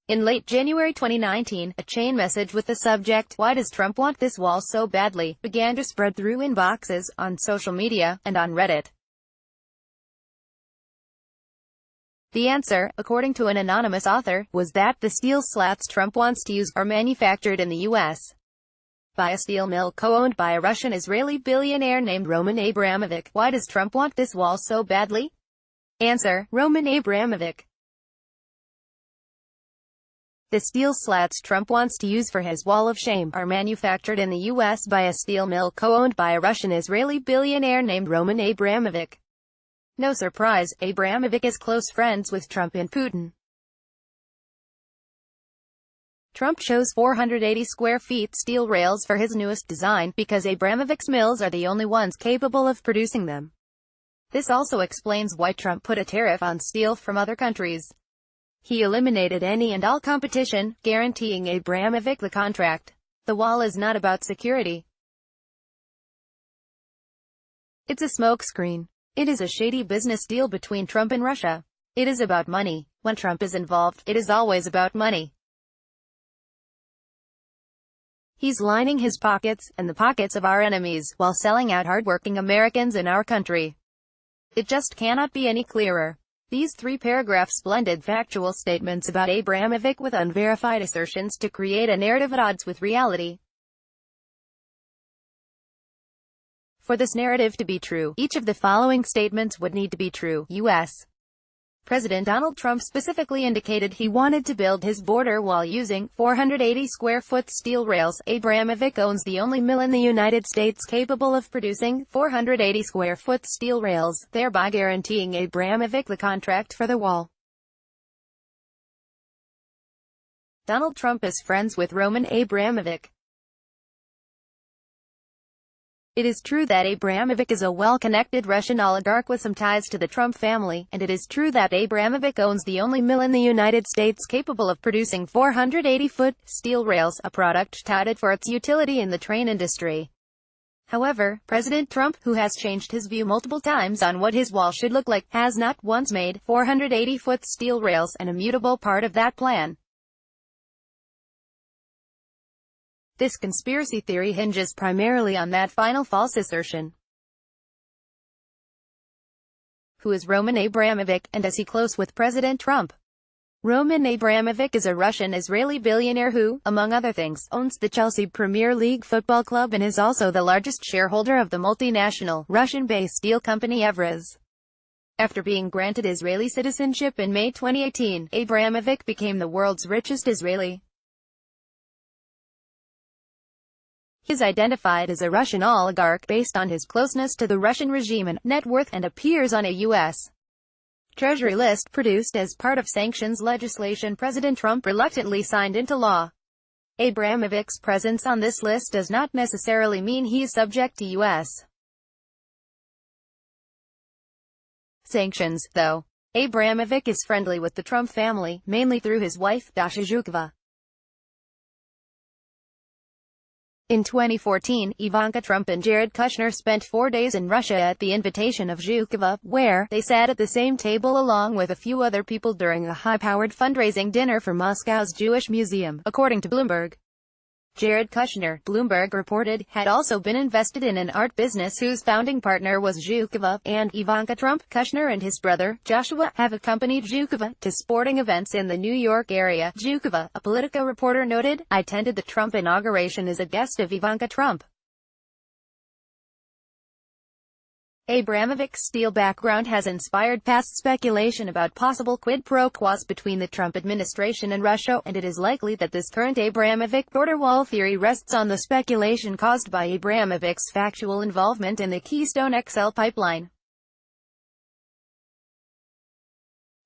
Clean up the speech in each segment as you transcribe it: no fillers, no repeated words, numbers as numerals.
In late January 2019, a chain message with the subject, "Why does Trump want this wall so badly?" began to spread through inboxes, on social media, and on Reddit. The answer, according to an anonymous author, was that the steel slats Trump wants to use are manufactured in the U.S. by a steel mill co-owned by a Russian-Israeli billionaire named Roman Abramovich. Why does Trump want this wall so badly? Answer: Roman Abramovich. The steel slats Trump wants to use for his wall of shame are manufactured in the U.S. by a steel mill co-owned by a Russian-Israeli billionaire named Roman Abramovich. No surprise, Abramovich is close friends with Trump and Putin. Trump chose 480 square feet steel rails for his newest design, because Abramovich's mills are the only ones capable of producing them. This also explains why Trump put a tariff on steel from other countries. He eliminated any and all competition, guaranteeing Abramovich the contract. The wall is not about security. It's a smokescreen. It is a shady business deal between Trump and Russia. It is about money. When Trump is involved, it is always about money. He's lining his pockets, and the pockets of our enemies, while selling out hardworking Americans in our country. It just cannot be any clearer. These 3 paragraphs blended factual statements about Abramovich with unverified assertions to create a narrative at odds with reality. For this narrative to be true, each of the following statements would need to be true. U.S. President Donald Trump specifically indicated he wanted to build his border wall using 480 square foot steel rails. Abramovich owns the only mill in the United States capable of producing 480 square foot steel rails, thereby guaranteeing Abramovich the contract for the wall. Donald Trump is friends with Roman Abramovich. It is true that Abramovich is a well-connected Russian oligarch with some ties to the Trump family, and it is true that Abramovich owns the only mill in the United States capable of producing 480-foot steel rails, a product touted for its utility in the train industry. However, President Trump, who has changed his view multiple times on what his wall should look like, has not once made 480-foot steel rails an immutable part of that plan. This conspiracy theory hinges primarily on that final false assertion. Who is Roman Abramovich, and is he close with President Trump? Roman Abramovich is a Russian-Israeli billionaire who, among other things, owns the Chelsea Premier League football club and is also the largest shareholder of the multinational, Russian-based steel company Evraz. After being granted Israeli citizenship in May 2018, Abramovich became the world's richest Israeli. He is identified as a Russian oligarch based on his closeness to the Russian regime and net worth, and appears on a U.S. Treasury list produced as part of sanctions legislation President Trump reluctantly signed into law. Abramovich's presence on this list does not necessarily mean he is subject to U.S. sanctions, though. Abramovich is friendly with the Trump family, mainly through his wife, Dasha Zhukova. In 2014, Ivanka Trump and Jared Kushner spent 4 days in Russia at the invitation of Zhukova, where they sat at the same table along with a few other people during a high-powered fundraising dinner for Moscow's Jewish Museum, according to Bloomberg. Jared Kushner, Bloomberg reported, had also been invested in an art business whose founding partner was Zhukova, and Ivanka Trump. Kushner and his brother, Joshua, have accompanied Zhukova to sporting events in the New York area. Zhukova, a Politico reporter, noted, "I attended the Trump inauguration as a guest of Ivanka Trump." Abramovich's steel background has inspired past speculation about possible quid pro quos between the Trump administration and Russia, and it is likely that this current Abramovich border wall theory rests on the speculation caused by Abramovich's factual involvement in the Keystone XL pipeline.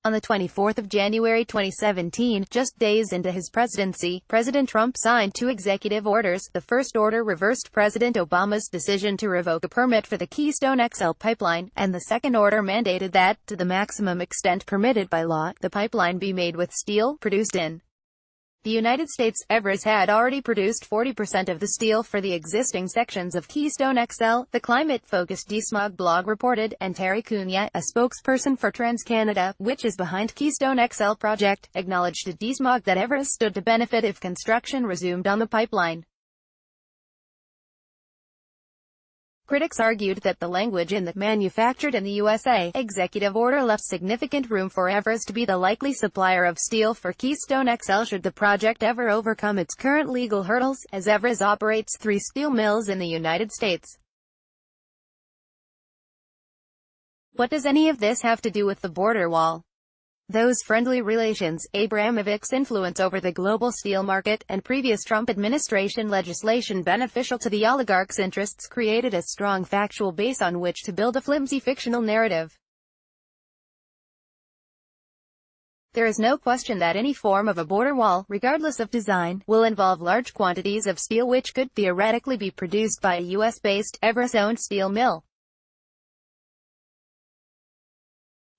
On the 24th of January 2017, just days into his presidency, President Trump signed 2 executive orders. The first order reversed President Obama's decision to revoke a permit for the Keystone XL pipeline, and the second order mandated that, to the maximum extent permitted by law, the pipeline be made with steel produced in The United States, Evraz had already produced 40% of the steel for the existing sections of Keystone XL, the climate-focused Desmog blog reported, and Terry Cunha, a spokesperson for TransCanada, which is behind Keystone XL project, acknowledged to Desmog that Evraz stood to benefit if construction resumed on the pipeline. Critics argued that the language in the "manufactured in the USA" executive order left significant room for Evraz to be the likely supplier of steel for Keystone XL should the project ever overcome its current legal hurdles, as Evraz operates 3 steel mills in the United States. What does any of this have to do with the border wall? Those friendly relations, Abramovich's influence over the global steel market, and previous Trump administration legislation beneficial to the oligarch's interests created a strong factual base on which to build a flimsy fictional narrative. There is no question that any form of a border wall, regardless of design, will involve large quantities of steel which could theoretically be produced by a US-based, Evraz-owned steel mill.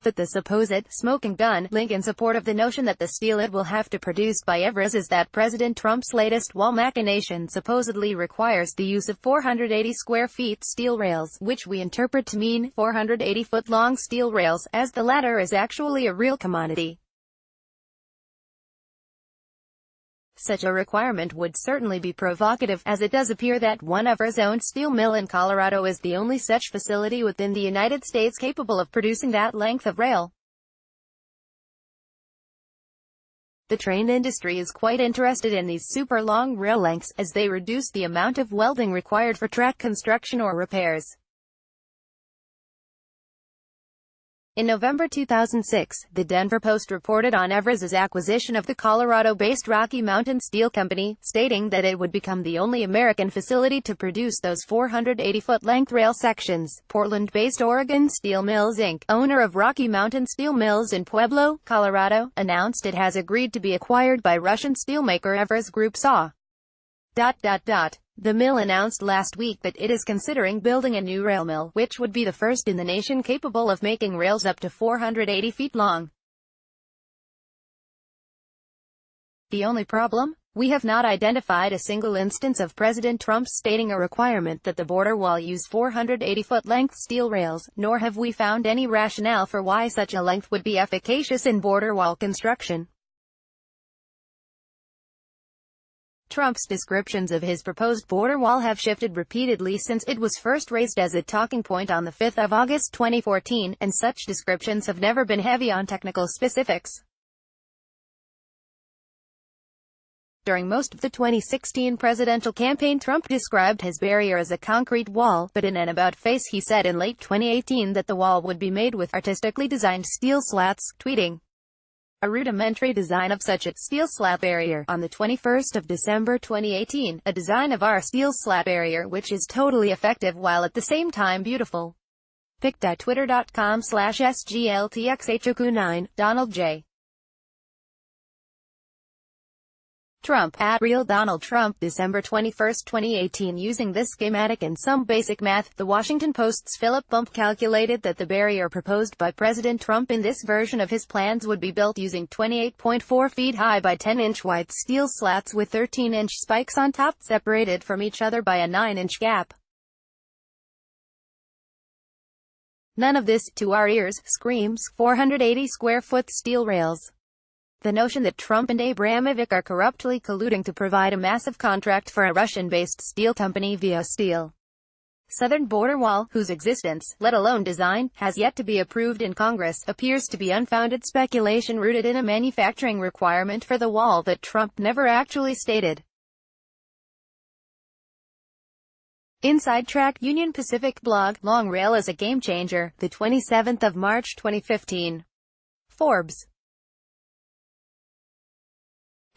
But the supposed "smoking gun" link in support of the notion that the steel it will have to produce by Evraz is that President Trump's latest wall machination supposedly requires the use of 480 square feet steel rails, which we interpret to mean 480-foot-long steel rails, as the latter is actually a real commodity. Such a requirement would certainly be provocative, as it does appear that one Evraz-owned steel mill in Colorado is the only such facility within the United States capable of producing that length of rail. The train industry is quite interested in these super long rail lengths, as they reduce the amount of welding required for track construction or repairs. In November 2006, the Denver Post reported on Evraz's acquisition of the Colorado-based Rocky Mountain Steel Company, stating that it would become the only American facility to produce those 480-foot-length rail sections. Portland-based Oregon Steel Mills Inc., owner of Rocky Mountain Steel Mills in Pueblo, Colorado, announced it has agreed to be acquired by Russian steelmaker Evraz Group SA. The mill announced last week that it is considering building a new rail mill, which would be the first in the nation capable of making rails up to 480 feet long. The only problem? We have not identified a single instance of President Trump stating a requirement that the border wall use 480-foot-length steel rails, nor have we found any rationale for why such a length would be efficacious in border wall construction. Trump's descriptions of his proposed border wall have shifted repeatedly since it was first raised as a talking point on the 5th of August 2014, and such descriptions have never been heavy on technical specifics. During most of the 2016 presidential campaign, Trump described his barrier as a concrete wall, but in an about-face he said in late 2018 that the wall would be made with artistically designed steel slats, tweeting, "A rudimentary design of such a steel slat barrier on the 21st of December 2018, a design of our steel slat barrier which is totally effective while at the same time beautiful." pic.twitter.com/sgltxhoku9, Donald J. Trump @Real Donald Trump, December 21, 2018. Using this schematic and some basic math, The Washington Post's Philip Bump calculated that the barrier proposed by President Trump in this version of his plans would be built using 28.4 feet high by 10-inch wide steel slats with 13-inch spikes on top, separated from each other by a 9-inch gap. None of this, to our ears, screams 480-square-foot steel rails. The notion that Trump and Abramovich are corruptly colluding to provide a massive contract for a Russian-based steel company via Steel Southern border wall, whose existence, let alone design, has yet to be approved in Congress, appears to be unfounded speculation rooted in a manufacturing requirement for the wall that Trump never actually stated. Inside Track Union Pacific blog, Long Rail is a Game Changer, the 27th of March 2015. Forbes.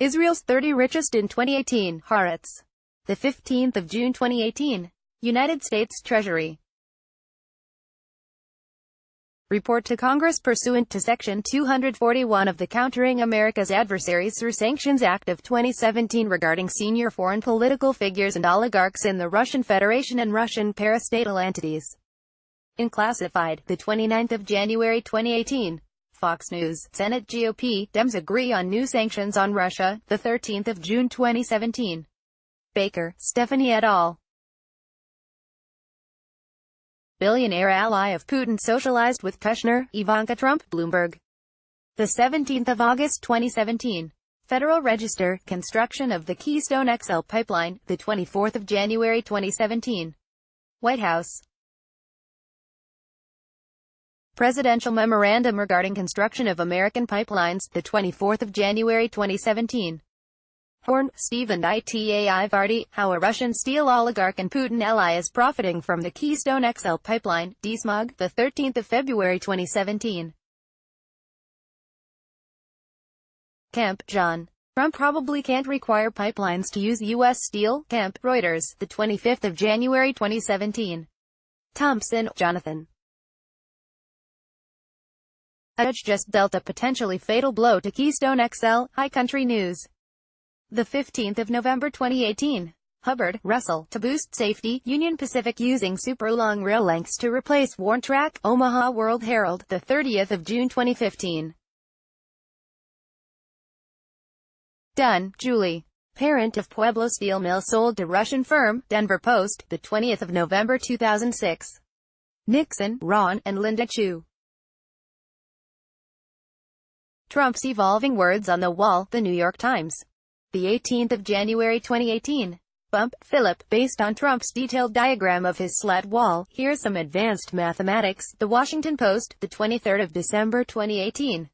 Israel's 30 richest in 2018, Haaretz. The 15th of June 2018. United States Treasury. Report to Congress pursuant to Section 241 of the Countering America's Adversaries Through Sanctions Act of 2017 regarding senior foreign political figures and oligarchs in the Russian Federation and Russian parastatal entities. In classified, the 29th of January 2018. Fox News. Senate GOP, Dems agree on new sanctions on Russia, the 13th of June 2017. Baker, Stephanie et al. Billionaire ally of Putin socialized with Kushner, Ivanka Trump, Bloomberg. The 17th of August 2017. Federal Register, construction of the Keystone XL pipeline, the 24th of January 2017. White House. Presidential memorandum regarding construction of American pipelines, the 24th of January 2017. Horn, Steve and Itai Vardy, how a Russian steel oligarch and Putin ally is profiting from the Keystone XL pipeline, DSMOG, the 13th of February 2017. Kemp, John. Trump probably can't require pipelines to use U.S. steel, Kemp, Reuters, the 25th of January 2017. Thompson, Jonathan. A judge just dealt a potentially fatal blow to Keystone XL, High Country News. The 15th of November 2018. Hubbard, Russell, to boost safety, Union Pacific using super-long rail lengths to replace worn track, Omaha World Herald, the 30th of June 2015. Dunn, Julie. Parent of Pueblo Steel Mill sold to Russian firm, Denver Post, the 20th of November 2006. Nixon, Ron, and Linda Chu. Trump's evolving words on the wall, The New York Times. The 18th of January 2018. Bump, Philip, based on Trump's detailed diagram of his slat wall, here's some advanced mathematics. The Washington Post, the 23rd of December 2018.